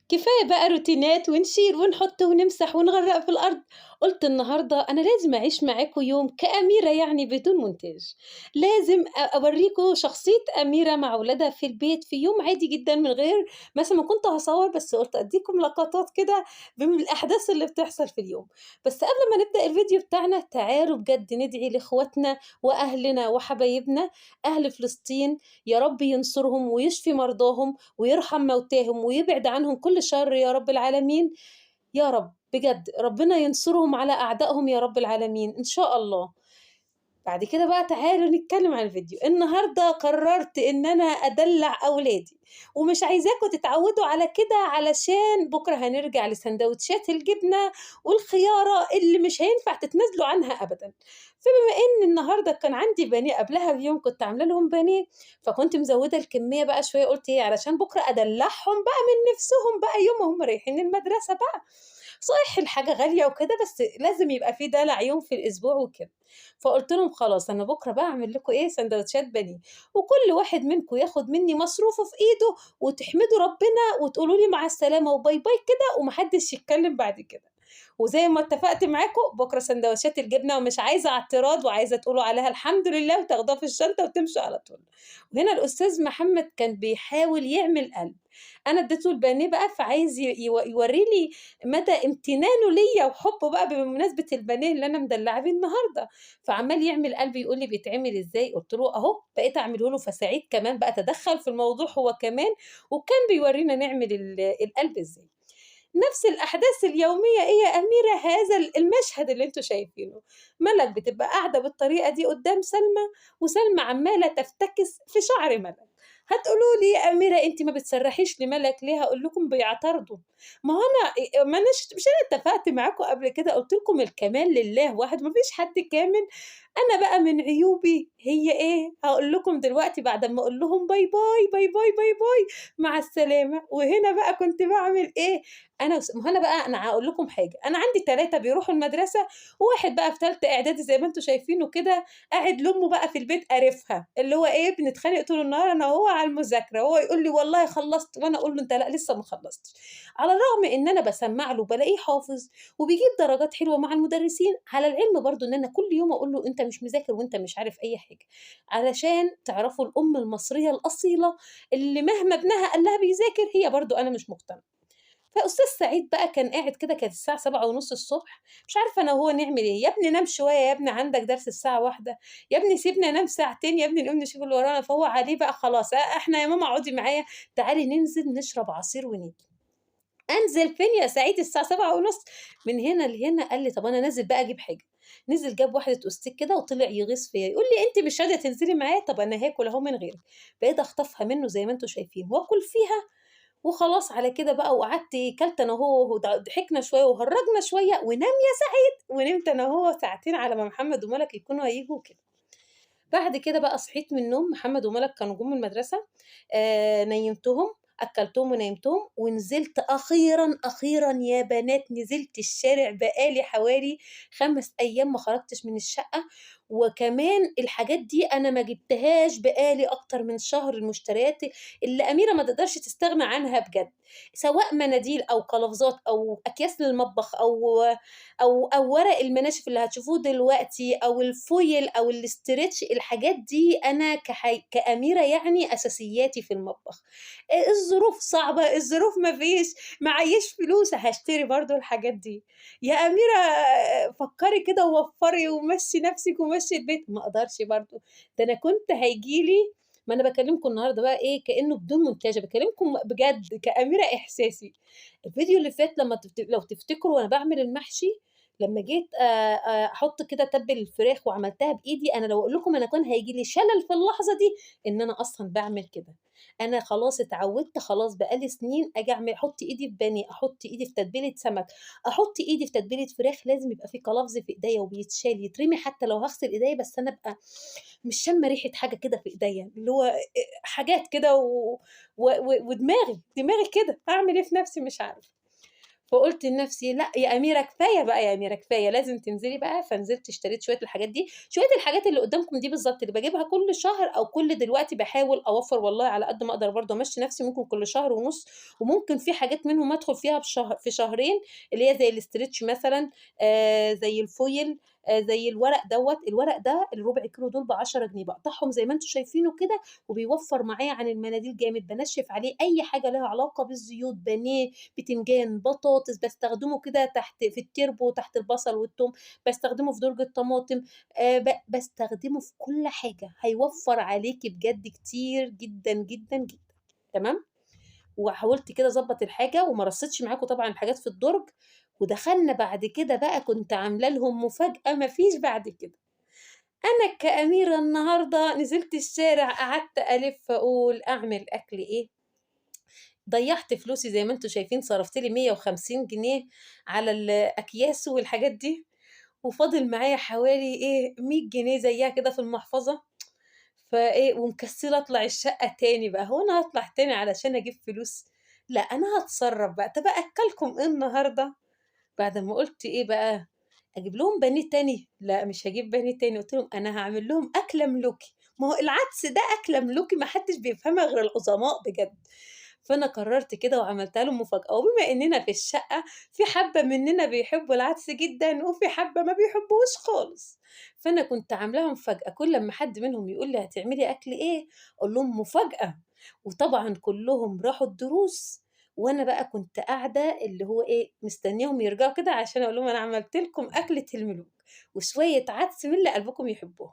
كفاية بقى روتينات ونشيل ونحط ونمسح ونغرّق في الأرض، قُلت النهارده أنا لازم أعيش معاكم يوم كأميرة يعني بدون مونتاج، لازم أورّيكم شخصية أميرة مع ولادها في البيت في يوم عادي جدًا من غير مثلًا ما كنت هاصوّر، بس قُلت أدّيكم لقطات كده من الأحداث اللي بتحصل في اليوم. بس قبل ما نبدأ الفيديو بتاعنا تعالوا بجد ندعي لإخواتنا وأهلنا وحبايبنا أهل فلسطين، يا رب ينصرهم ويشفي مرضاهم ويرحم موتاهم ويبعد عنهم كل شر يا رب العالمين، يا رب بجد ربنا ينصرهم على أعدائهم يا رب العالمين إن شاء الله. بعد كده بقى تعالوا نتكلم عن الفيديو. النهارده قررت إن أنا أدلّع أولادي، ومش عايزاكم تتعودوا على كده علشان بكرة هنرجع لساندوتشات الجبنة والخيارة اللي مش هينفع تتنازلوا عنها أبدًا. فبما إن النهارده كان عندي بانيه قبلها بيوم كنت عاملة لهم بانيه، فكنت مزوّدة الكمية بقى شوية قُلت إيه علشان بكرة أدلّعهم بقى من نِفسهم بقى يوم ما هُم رايحين المدرسة بقى. صحيح الحاجة غالية وكده، بس لازم يبقى في دلع يوم في الأسبوع وكده. فقُلت لهم خلاص أنا بُكرة بقى أعمل لكم إيه، ساندوتشات بانيه، وكل واحد منكم ياخد منّي مصروفه في إيده وتحمدوا ربنا وتقولوا لي مع السلامة وباي باي كده وما حدّش يتكلّم بعد كده. وزي ما اتفقت معاكم بُكرة ساندوتشات الجبنة ومش عايزة اعتراض وعايزة تقولوا عليها الحمد لله وتاخدوها في الشنطة وتمشوا على طول. وهنا الأستاذ محمد كان بيحاول يعمل قلب، أنا اديته البانيه بقى فعايز يورّي لي مدى امتنانه ليّا وحُبّه بقى بمناسبة البانيه اللي أنا مدلّعاه بيه النهارده، فعمّال يعمل قلب يقول لي: "بيتعمل إزاي؟" قُلت له: "أهو." بقيت أعمله له، فسعيد كمان بقى تدخّل في الموضوع هو كمان، وكان بيورّينا نعمل القلب إزاي. نفس الأحداث اليومية إيه يا أميرة هذا المشهد اللي أنتم شايفينه، ملك بتبقى قاعدة بالطريقة دي قدّام سلمى، وسلمى عمّالة تفتكس في شعر ملك. هتقولوا لي يا أميرة أنتِ ما بتسرّحيش لملك ليه؟ هاقول لكم بيعترضوا، ما هو أنا ما أناش مش أنا اتفقت معاكم قبل كده قُلت لكم الكمال لله وحده، ما فيش حد كامل. أنا بقى من عيوبي هي إيه، هاقول لكم دلوقتي بعد أمّا أقول لهم باي باي، باي باي، باي باي، مع السلامة. وهنا بقى كنت باعمل إيه، ما هو أنا بقى أنا هاقول لكم حاجة، أنا عندي 3 بيروحوا المدرسة، وواحد بقى في تالتة إعدادي زي ما أنتم شايفينه كده، قاعد لأمه بقى في البيت قارفها، اللي هو إيه، بنتخانق طول النهار أنا وهو على المذاكرة، وهو يقول لي والله خلّصت، وأنا أقول له أنت لأ لسه ما خلّصتش، على الرغم إن أنا باسمّع له وبالاقيه حافظ، وبيجيب درجات حلوة مع المدرسين، على العلم برضه إن أنا كل يوم أقول له أنت مش مذاكر وأنت مش عارف أي حاجة، علشان تعرفوا الأم المصرية الأصيلة اللي مهما ابنها قال لها بيذاكر هي برضه أنا مش مقتنعة. فأستاذ سعيد بقى كان قاعد كده كانت الساعة 07:30 مش عارفة أنا وهو نعمل إيه، يا ابني نام شوية، يا ابني عندك درس الساعة 13:00 يا ابني سيبني أنام ساعتين، يا ابني نقوم نشوف اللي ورانا، فهو عليه بقى خلاص إحنا يا ماما اقعدي معايا، تعالي ننزل نشرب عصير ونيجي. أنزل فين يا سعيد الساعة 07:30 من هنا لهنا، قال لي: "طب أنا نازل بقى أجيب حاجة." نزل جاب واحدة أوستيك كده وطلع يغيظ فيّا، يقول لي: "أنتِ مش راضية تنزلي معايا، طب أنا هاكل أهو من غيرك." بقيت أخطفها منه زي ما أنتم شايفين وآكل فيها وخلاص على كده بقى وقعدت كلت أنا وهو ضحكنا شوية وهرّجنا شوية ونام يا سعيد، ونمت أنا وهو ساعتين على ما محمد وملك يكونوا هييجوا وكده. بعد كده بقى صحيت من النوم، محمد وملك كانوا جُم من المدرسة، نيّمتهم، أكّلتهم ونيّمتهم، ونزلت أخيرًا، أخيرًا يا بنات نزلت الشارع بقى لي حوالي 5 أيام ما خرجتش من الشقة، وكمان الحاجات دي أنا ما جبتهاش بقى لي أكتر من شهر، المشتريات اللي أميرة ما تقدرش تستغنى عنها بجد، سواء مناديل أو قلافزات أو أكياس للمطبخ أو ورق المناشف اللي هتشوفوه دلوقتي أو الفويل أو الإسترتش، الحاجات دي أنا كأميرة يعني أساسياتي في المطبخ. الظروف صعبة، الظروف ما فيش، معييش فلوس، هاشتري برضه الحاجات دي. يا أميرة فكّري كده ووفّري ومشّي نَفْسِك ومشّي البيت، ما أقدرش برضه، ده أنا كنت هييجي لي ما أنا باكلّمكم النهارده بقى إيه، كإنه بدون مونتاج، باكلّمكم بجد كأميرة إحساسي. الفيديو اللي فات لمّا لو تفتكروا وأنا باعمل المحشي، لمّا جيت أحُط كده أتبِّل الفراخ وعملتها بإيدي، أنا لو أقول لكم أنا كان هييجي لي شلل في اللحظة دي إن أنا أصلًا باعمل كده. أنا خلاص اتعوّدت خلاص بقى لي سنين آجي أحُط إيدي في بانيه، أحُط إيدي في تتبيلة سمك، أحُط إيدي في تتبيلة فراخ، لازم يبقى في قلافز في إيديّا وبيتشال، يترمي حتى لو هاغسل إيديّا بس أنا أبقى مش شامة ريحة حاجة كده في إيديّا، اللي هو حاجات كده ودماغي كده، أعمل إيه في نَفْسي مش عارفة. فقُلت لنفسي لأ يا أميرة كفاية بقى يا أميرة كفاية، لازم تنزلي بقى، فنزلت اشتريت شوية الحاجات دي، شوية الحاجات اللي قدّامكم دي بالضبط اللي باجيبها كل شهر أو كل دلوقتي باحاول أوفّر والله على قد ما أقدر برضه أمشّي نفسي ممكن كل شهر ونُص، وممكن في حاجات منهم أدخل فيها في شهرين اللي هي زي الإسترتش مثلًا، زي الفويل، زي الورق دوّة، الورق ده الربع كيلو دول ب10 جنيه، باقطعهم زي ما أنتم شايفينه كده وبيوفّر معايا عن المناديل جامد، بانشّف عليه أي حاجة ليها علاقة بالزيوت، بانيه، بتنجان، بطاطس، باستخدمه كده تحت في التربو تحت البصل والتوم، باستخدمه في درج الطماطم، باستخدمه في كل حاجة، هيوفّر عليكِ بجد كتير جدًا، جدًا، جدًا، تمام؟ وحاولت كده أضبّط الحاجة وما رصيتش معاكم طبعًا الحاجات في الدرج، ودخلنا بعد كده بقى كنت عاملة لهم مفاجأة ما فيش بعد كده. أنا كأميرة النهارده نزلت الشارع قعدت ألِف أقول أعمل أكل إيه، ضيّعت فلوسي زي ما أنتم شايفين صرفت لي 150 جنيه على الأكياس والحاجات دي، وفاضل معايا حوالي 100 جنيه زيّها كده في المحفظة، ومكسّلة أطلع الشقة تاني بقى، هو أنا هاطلع تاني علشان أجيب فلوس؟ لأ أنا هاتصرّف بقى، طَب أأكّلكم إيه النهارده؟ بعد ما قُلت إيه بقى، أجيب لهم بانيه تاني؟ لأ مش هاجيب بانيه تاني، قُلت لهم أنا هاعمل لهم أكلة ملوكي، ما هو العدس ده أكلة ملوكي ما حدش بيفهمها غير العظماء بجد. فأنا قررت كده وعملتها لهم مفاجأة، وبما إننا في الشقة في حبّة مننا بيحبوا العدس جدًا، وفي حبّة ما بيحبوهوش خالص، فأنا كنت عاملاها مفاجأة، كل أمّا حد منهم يقول لي: "هتعملي أكل إيه؟" أقول لهم: "مفاجأة." وطبعًا كلّهم راحوا الدروس، وأنا بقى كنت قاعدة اللي هو مستنياهم يرجعوا كده عشان أقول لهم أنا عملت لكم أكلة الملوك، وشوية عدس من اللي قلبكم يحبوهم.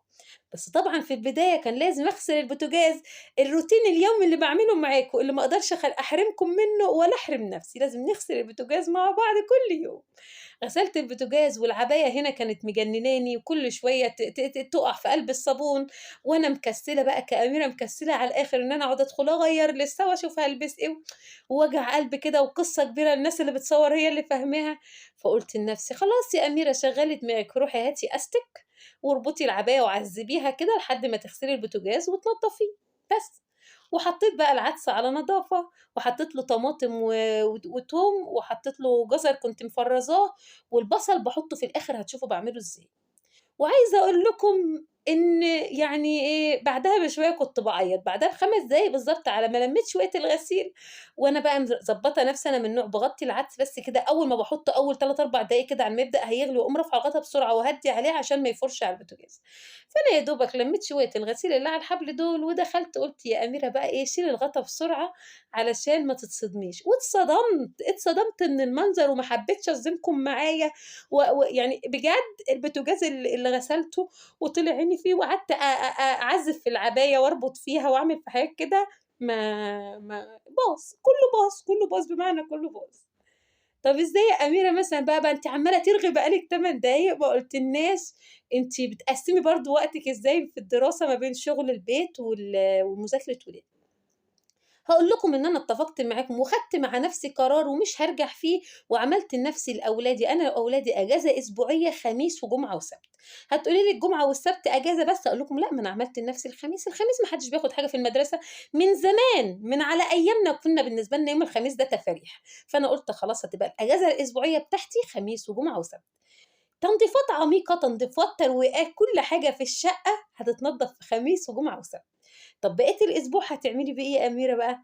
بس طبعًا في البداية كان لازم أغسل البوتاجاز، الروتين اليومي اللي باعمله معاكم، اللي ما أقدرش أحرمكم منه ولا أحرم نفسي، لازم نغسل البوتاجاز مع بعض كل يوم. غسلت البوتاجاز والعباية هنا كانت مجنناني وكل شوية ت ت ت تُقع في قلب الصابون، وأنا مكسلة بقى كأميرة مكسلة على الآخر إن أنا أقعد أدخل أغيّر لسه وأشوف هالبس إيه، ووجع قلب كده وقصة كبيرة الناس اللي بتصوّر هي اللي فاهماها، فقُلت لنفسي خلاص يا أميرة شغّلي دماغِك، روحي هاتي أستك واربطي العباية وعذّبيها كده لحد ما تغسلي البوتاجاز وتنضّفيه، بس. وحطيت بقى العدس على نضافة، وحطيت له طماطم وتوم، وحطيت له جزر كنت مفرّزاه، والبصل باحطه في الآخر هتشوفوا باعمله إزاي. وعايزة أقول لكم إن يعني بعدها بشوية كنت باعيّط، بعدها ب5 دقايق بالضبط على ما لمّيت شوية الغسيل، وأنا بقى ضبّطة نفسي أنا من نوع باغطّي العدس بس كده أول ما باحطه أول 3، 4 دقايق كده على ما يبدأ هيغلي، وأقوم رافعة الغطا بسرعة وأهدّي عليه عشان ما يفورش على البوتاجاز. فأنا يا دوبك لمّيت شوية الغسيل اللي على الحبل دول ودخلت قُلت يا أميرة بقى شيلي الغطا بسرعة علشان ما تتصدميش، واتصدمت، اتصدمت من المنظر وما حبيتش أصدمكم معايا، ويعني بجد البوتاجاز اللي غسلته وطلع عيني فيه وقعدت أعزّف في العباية واربط فيها واعمل في حاجات كده ما باظ، كلّه باظ، كلّه باظ بمعنى كلّه باظ. طَب إزاي يا أميرة مثلًا بقى أنتِ عمّالة ترغي بقى لِك 8 دقايق ما قُلتلناش أنتِ بتقسّمي برضه وقتِك إزاي في الدراسة ما بين شغل البيت ومذاكرة ولادِك؟ هاقول لكم إن أنا اتفقت معاكم وخدت مع نفسي قرار ومش هارجع فيه، وعملت لنفسي لأولادي أنا وأولادي أجازة أسبوعية خميس وجمعة وسبت. هتقولي لي الجمعة والسبت أجازة بس، أقول لكم لأ، ما أنا عملت لنفسي الخميس، الخميس ما حدش بياخد حاجة في المدرسة من زمان، من على أيامنا كنا بالنسبة لنا يوم الخميس ده تفاريح، فأنا قُلت خلاص هتبقى الأجازة الأسبوعية بتاعتي خميس وجمعة وسبت. تنضيفات عميقة، تنضيفات، ترويقات، كل حاجة في الشقة هتتنضف في خميس وجمعة وسبت. طب بقية الأسبوع هتعملي فيه إيه يا أميرة بقى؟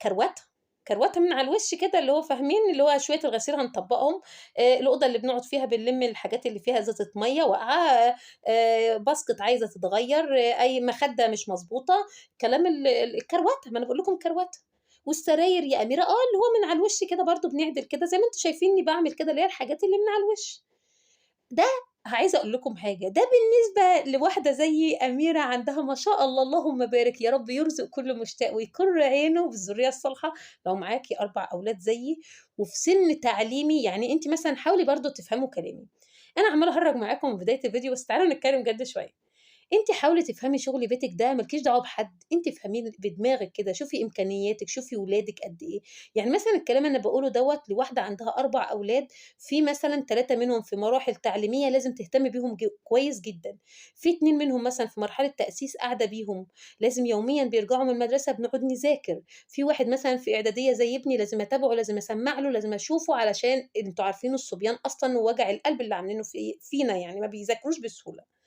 كروتة، كروتة من على الوش كده اللي هو فاهمين، اللي هو شوية الغسيل هنطبّقهم، الأوضة اللي بنقعد فيها بنلِم الحاجات اللي فيها إزازة مَيّة واقعة، باسكت عايزة تتغيّر، أي مخدة مش مضبوطة، كلام الكروتة، ما أنا باقول لكم كروتة. والسراير يا أميرة اللي هو من على الوش كده برضه بنعدل كده زي ما أنتم شايفينّي باعمل كده، اللي هي الحاجات اللي من على الوش. ده عايزة أقول لكم حاجة، ده بالنسبة لواحدة زيي أميرة عندها ما شاء الله اللهم بارك، يا رب يرزق كل مشتاق ويقر عينه بالذرية الصالحة، لو معاكِ 4 أولاد زيي وفي سِن تعليمي، يعني أنتِ مثلًا حاولي برضه تفهموا كلامي. أنا عمّالة أهرّج معاكم من بداية الفيديو بس تعالوا نتكلم جَد شوية. أنتِ حاولي تفهمي شغل بيتِك ده ما لكيش دعوة بحد، أنتِ افهميه بدماغِك كده، شوفي إمكانياتِك، شوفي ولادِك قد إيه، يعني مثلًا الكلام اللي أنا باقوله دوّة لواحدة عندها 4 أولاد، في مثلًا 3 منهم في مراحل تعليمية لازم تهتمي بيهم كويس جدًا، في 2 منهم مثلًا في مرحلة تأسيس قاعدة بيهم، لازم يوميًا بيرجعوا من المدرسة بنقعد نذاكر، في واحد مثلًا في إعدادية زي ابني لازم أتابعه، لازم أسمّع له، لازم أشوفه علشان أنتم عارفين الصبيان أصلًا ووجع القلب اللي عاملينه فينا يعني ما بيذاكروش بسهولة.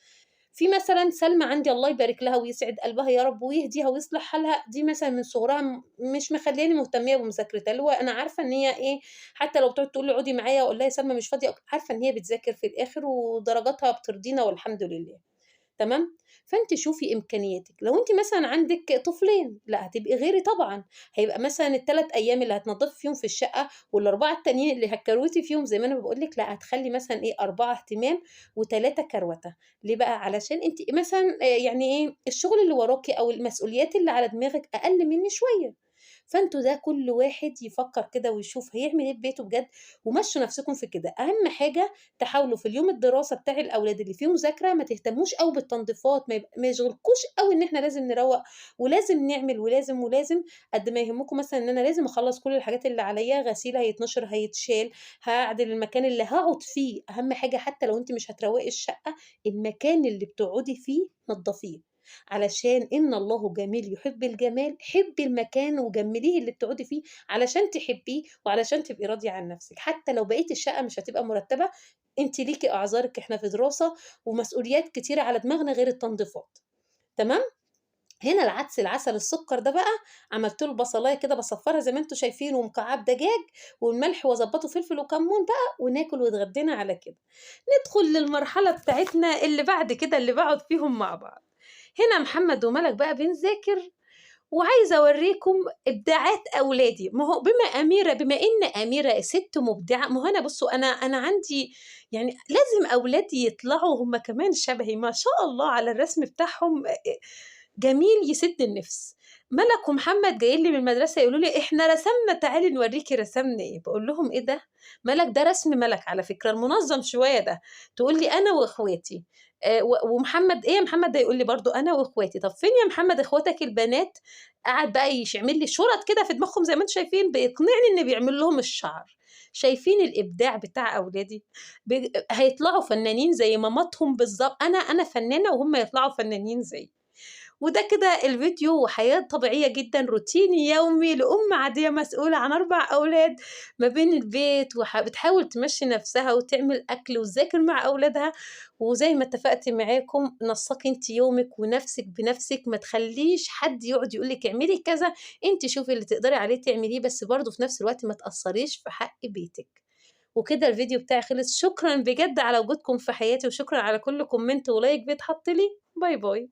في مثلًا سلمى عندي الله يبارك لها ويسعد قلبها يا رب ويهديها ويصلح حالها، دي مثلًا من صغرها مش مخلّياني مهتمية بمذاكرتها، اللي هو أنا عارفة إن هي إيه، حتى لو بتقعد تقول لي اقعدي معايا أقول لها يا سلمى مش فاضية، عارفة إن هي بتذاكر في الآخر ودرجاتها بترضينا والحمد لله. تمام؟ فأنتِ شوفي إمكانياتِك، لو أنتِ مثلًا عندِك طفلين، لأ هتبقي غيري طبعًا، هيبقى مثلًا ال3 أيام اللي هتنضّفي فيهم في الشقة وال4 التانيين اللي هتكروتي فيهم زي ما أنا باقول لِك، لأ هتخلّي مثلًا إيه 4 اهتمام و3 كروتة، ليه بقى؟ علشان أنتِ مثلًا يعني إيه الشغل اللي وراكِ أو المسؤوليات اللي على دماغِك أقل مني شوية. فأنتم ده كل واحد يفكّر كده ويشوف هيعمل إيه في بيته بجد، ومشّوا نفسكم في كده، أهم حاجة تحاولوا في اليوم الدراسة بتاع الأولاد اللي فيه مذاكرة ما تهتموش أوي بالتنضيفات، ما يشغلكوش أوي إن إحنا لازم نروّق ولازم نعمل ولازم، قد ما يهمكم مثلًا إن أنا لازم أخلّص كل الحاجات اللي عليّا، غسيل هيتنشر، هيتشال، هاعدل المكان اللي هاقعد فيه، أهم حاجة حتى لو أنتِ مش هتروّقي الشقة، المكان اللي بتقعدي فيه نضّفيه. علشان إن الله جميل يحب الجمال، حبّي المكان وجمّليه اللي بتقعدي فيه علشان تحبّيه وعلشان تبقي راضية عن نَفْسِك، حتى لو بقية الشقة مش هتبقى مرتّبة، أنتِ ليكِ أعذارِك، إحنا في دراسة ومسؤوليات كتيرة على دماغنا غير التنضيفات، تمام؟ هنا العدس العسل السُكّر ده بقى عملت له البصلاية كده باصفّرها زي ما أنتم شايفين ومكعّب دجاج والملح وأضبّطه فلفل وكمون بقى وناكل واتغدّينا على كده. ندخل للمرحلة بتاعتنا اللي بعد كده اللي باقعد فيهم مع بعض. هنا محمد وملك بقى بنذاكر وعايزة أورّيكم إبداعات أولادي، ما هو بما إن أميرة سِت مبدعة ما هو أنا بُصّوا أنا عندي يعني لازم أولادي يطلعوا هم كمان شبهي، ما شاء الله على الرسم بتاعهم جميل يسِد النِفس. ملك ومحمد جايين لي من المدرسة يقولوا لي: "إحنا رسمنا تعالي نورّيكِ رسمنا إيه." باقول لهم: "إيه ده؟" ملك ده رسم ملك على فكرة المنظّم شوية ده، تقول لي: "أنا وأخواتي." ومحمد إيه يا محمد ده يقول لي برضه: "أنا وأخواتي." طَب فين يا محمد إخواتك البنات؟ قعد بقى يعمل لي شُرَط كده في دماغهم زي ما أنتم شايفين، بيقنعني إن بيعمل لهم الشعر. شايفين الإبداع بتاع أولادي؟ هيطلعوا فنانين زي ماماتهم بالضبط، أنا فنانة وهُم يطلعوا فنانين زيي. وده كده الفيديو وحياة طبيعية جدًا، روتيني يومي لأم عادية مسؤولة عن 4 أولاد ما بين البيت بتحاول تمشّي نفسها وتعمل أكل وتذاكر مع أولادها، وزي ما اتفقت معاكم نسّقي أنتِ يومِك ونَفْسِك بنَفْسِك، ما تخلّيش حد يقعد يقول لِك اعملي كذا، أنتِ شوفي اللي تقدري عليه تعمليه، بس برضه في نَفْس الوقت ما تأثّريش في حق بيتِك. وكده الفيديو بتاعي خلص، شكرًا بجد على وجودكم في حياتي، وشكرًا على كل كومنت ولايك بيتحط لي، باي باي.